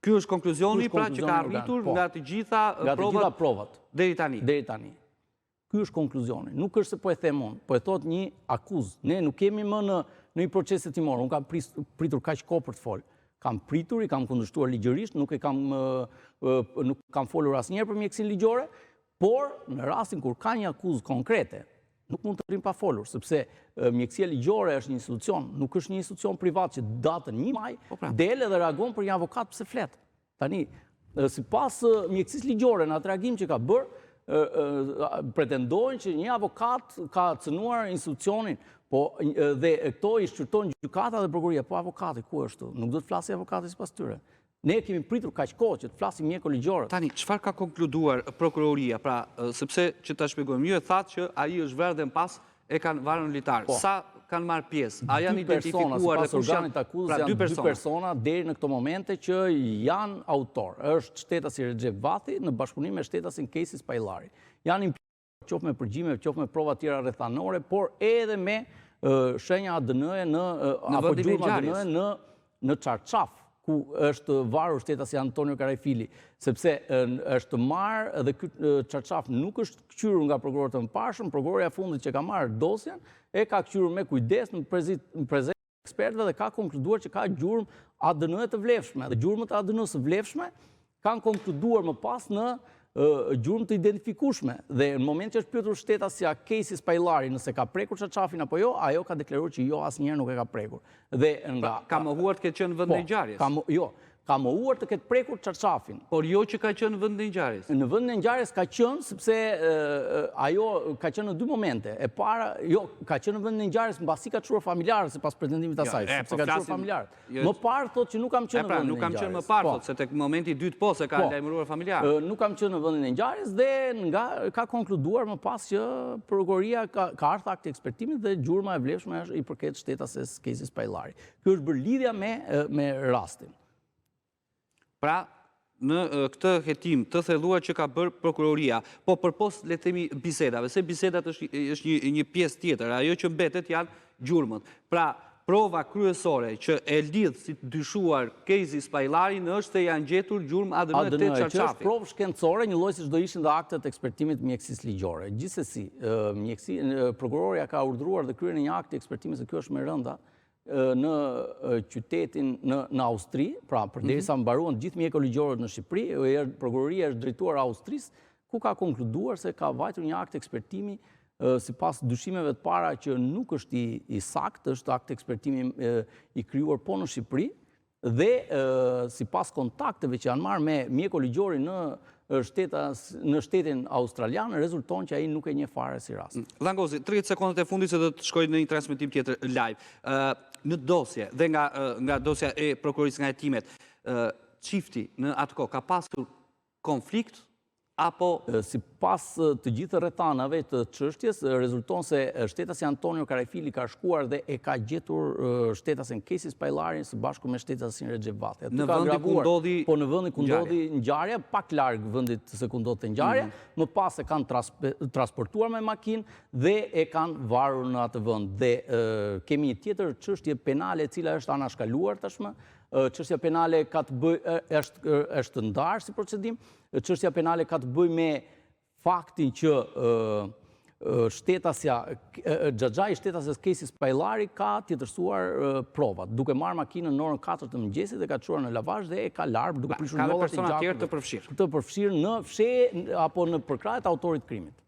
Ky është konkluzioni pra që ka arritur nga të gjitha provat deri tani. Ky është konkluzioni. Nuk është se po e them unë, po e thot një akuzë. Ne nuk kemi më në një proces hetimor. Unë kam pritur kaq kohë për të folë. Kam pritur, i kam kundërshtuar ligjërisht, nuk kam folur asnjëherë për mjekësinë ligjore, por në rastin kur ka një akuzë konkrete, nuk mund të rrim pa folur, sepse mjekësia ligjore është një institucion, nuk është një institucion privat që datën 1 maj del dhe reagon për një avokat pse flet. Tani, sipas mjekësisë ligjore në atë reagim që ka bërë, pretendojnë që një avokat ka cënuar institucionin, dhe këto i shqyrtojnë gjykata dhe prokuroria. Po avokati ku është? Nuk do të flasi avokati sipas tyre. Ne kemi pritur kaq kohë që të flasim mjeko ligjor. Tani, çfarë ka konkluduar prokuroria? Pra, sepse që ta shpjegojmë, ju e thatë që ai është vrarë dhe në pas e kanë varën litar. Sa kanë marrë pjesë? A janë identifikuar dhe kush janë? Pra, 2 persona deri në këto momente që janë autor. Është shtetasi Recep Vathi në bashkëpunim me shtetasin Kejsi Spajllari. Janë qoftë me përgjime, qoftë me prova tjera rrethanore, por edhe me shenja ADN-e apo gjurma ADN-e në Çarçaf, ku është varur shtetasi Antonio Karajfili, sepse është marrë dhe ky Çarçaf nuk është kthyer nga prokurorët e mëparshëm, prokuroria e fundit që ka marrë dosjen e ka kthyer me kujdes në prezencë ekspertëve dhe ka konkluduar që ka gjurmë ADN të vlefshme. Dhe gjurmët ADN-s të vlefshme kanë konkluduar më pas në gjurmë të identifikueshme. Dhe në moment që është pyetur shtetësia Kejsi Spajllari nëse ka prekur Çarçafin apo jo, ajo ka deklaruar që jo, asnjëherë nuk e ka prekur. Dhe nga ka mohuar të ketë qenë në vend të ngjarjes. Jo, ka mohuar të ketë prekur Çarçafin. Por jo që ka qenë në vend të ngjarjes. Në vend të ngjarjes ka qenë sepse ajo ka qenë në 2 momente. E para, jo, ka qenë në vend të ngjarjes mbasi ka çuar familjarët sipas pretendimit të asaj, sepse ka çuar familjarët. Më parë thotë që nuk kam qenë në vendin e ngjarjes. Nuk kam qenë më parë, thotë se tek momenti i dytë po se ka lajmëruar familjarët. Nuk kam qenë në vendin e ngjarjes dhe ka konkluduar më pas që prokuroria ka ardhur akti ekspertimit dhe gjurma e vlefshme është i përket shtetases Kejsi Spajllari. Ky është bërë lidhja me rastin. Pra, në këtë hetim të thelluar që ka bërë prokuroria, po përpos le të themi bisedave, se bisedat është një pjesë tjetër, ajo që mbetet janë gjurmët. Pra, prova kryesore që e lidh si të dyshuar Kejsi Spajllarin është se janë gjetur gjurmë ADN të Çarçafit. Që është provë shkencore, një lloj siç do ishin dhe aktet e ekspertimit mjekësisë ligjore. Gjithsesi, prokuroria ka urdhëruar dhe kryen një akt ekspertimi se kjo është më rënda në qytetin në Austri, pra përderisa mbaruan gjithë mjekoligjorët në Shqipëri, prokuroria është drejtuar Austrisë, ku ka konkluduar se ka vajtur një akt ekspertimi sipas dyshimeve të para që nuk është i saktë, është akt ekspertimi i krijuar po në Shqipëri dhe sipas kontakteve që janë marrë me mjekoligjorin në shtetin australian, rezulton që ai nuk e njeh fare si rast. Dhangozi, 30 sekondat e fundit se do të shkoj në një transmetim tjetër live. Në dosje dhe nga dosja e prokurorisë nga hetimet, çifti në atë kohë ka pasur konflikt apo sipas të gjithë rrethanave të çështjes rezulton se shtetasi Antonio Karajfili ka shkuar dhe e ka gjetur shtetasin Kejsi Spajllarin së bashku me shtetasin Recep Vathi. Në vendin ku ndodhi në vendin ku ndodhi ngjarja, pak larg vendit se ku ndodhte ngjarja, më pas e kanë transportuar me makinë dhe e kanë varur në atë vend. Dhe kemi një tjetër çështje penale e cila është anashkaluar tashmë. Çështja penale ka të bëjë është ndarë si procedim. Çështja penale ka të bëjë me faktin që xhaxhai shtetases Kejsi Spajllari ka tjetërsuar provat, duke marrë makinën në orën 4 të mëngjesit dhe ka çuar në lavazh dhe e ka larë duke prishur njollat e gjatë. Ka persona tjerë të përfshirë. Të përfshirë në fshehje apo në përkrahjet e autorit të krimit.